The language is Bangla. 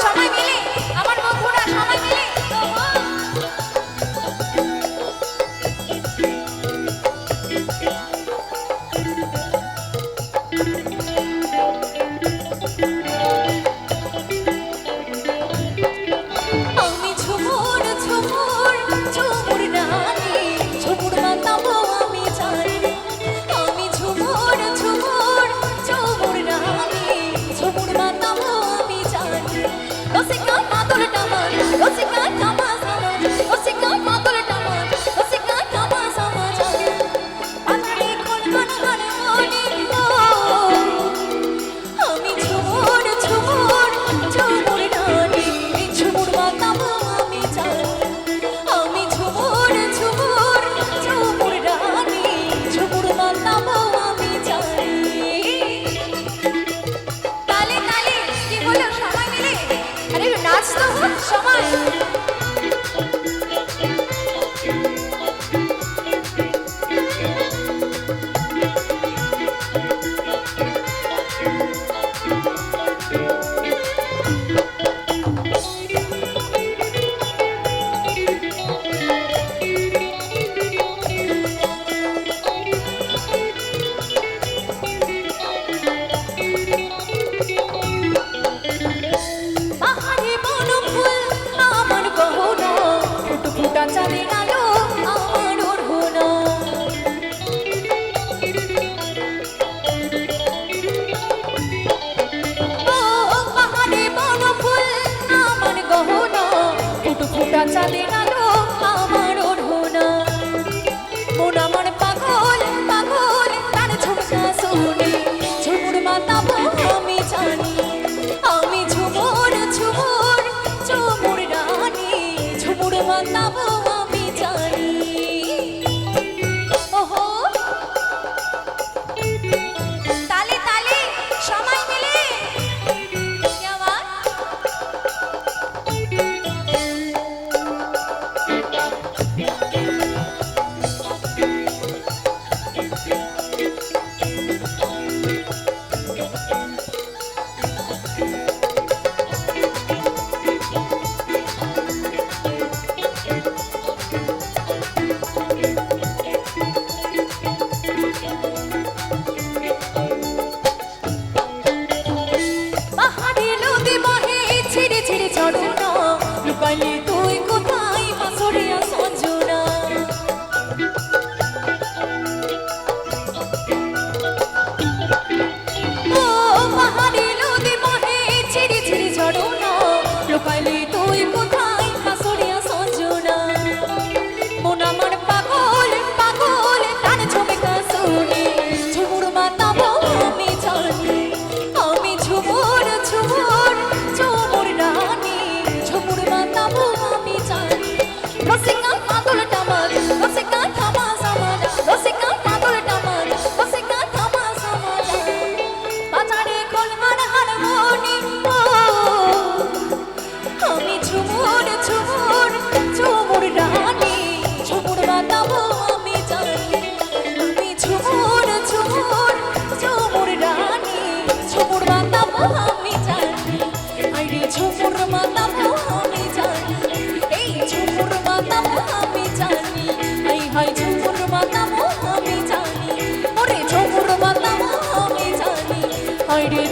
সময় মিলে আমার বন্ধুরা সময় মিলে আমি ঝুমুর ঝুমুর ঝুমুর রানী ঝুমুর মাতাবো আমি জানি আমি ঝুমুর ঝুমুর ঝুমুর রানী ঝুমুর মাতাবো আমি জানি রসিকা মাদুর টামান রসিকা টামা সামা রসিকা মাদুর টামান রসিকা টামা সামা জানি আধারে কোন হারমোনি আমি ঝুমুর ঝুমুর ঝুমুর রানী ঝুমুর মাতাবো আমি জানি আমি ঝুমুর ঝুমুর ঝুমুর রানী ঝুমুর মাতাবো আমি জানি তালে তালে কি বলো সময় মিলে আরে নাচ তো সময় চাঁদের আলো আমার ওড়না ও পাহাড়ে বন ফুল আমার গহনা ফুট ফুটা চাঁদের আলো আমার ওড়না মন আমার পাগল পাগল তার ঝুমকা শুনে ঝুমুর মাতাবো আমি জানি আমি ঝুমুর ঝুমুর ঝুমুর রানী ঝুমুর মাতাবো আমি জানি ওহো তালে তালে সময় মিলে क्या बात ছিড়ে ছিড়ে ছড়ো না লুকাইলে তুই কোথায় মাসরিয়া সঞ্জনা ও পাহাড়ে নদী বহে ছিড়ে ছিড়ে ছড়ো না লুকাইলে তুই কোথায় মাসরিয়া সঞ্জনা মন আমার পাগল পাগল তার ঝুমকা শুনে ঝুমুর মাতাবো আমি জানি আমি ঝুমুর ঝুমুর ঝুমুর রানী ঝুমুর মাতাবো আমি জানি রসিকা মাদুর টামান রসিকা থামা সামাজ রসিকা মাদুর টামান রসিকা থামা সামাজ বাজারে কলমার হারমোনি আমি ঝুমুর ঝুমুর ঝুমুর রানী ঝুমুর মাতাবো আমি জানি আমি ঝুমুর ঝুমুর ঝুমুর রানী ঝুমুর মাতাবো আমি জানি আরে ঝুমুর মাতাবো আমি জানি এই ঝুমুর মাতাবো আমি জানি আই হাই ঝুমুর মাতাবো আমি জানি ওরে ঝুমুর মাতাবো আমি জানি আরে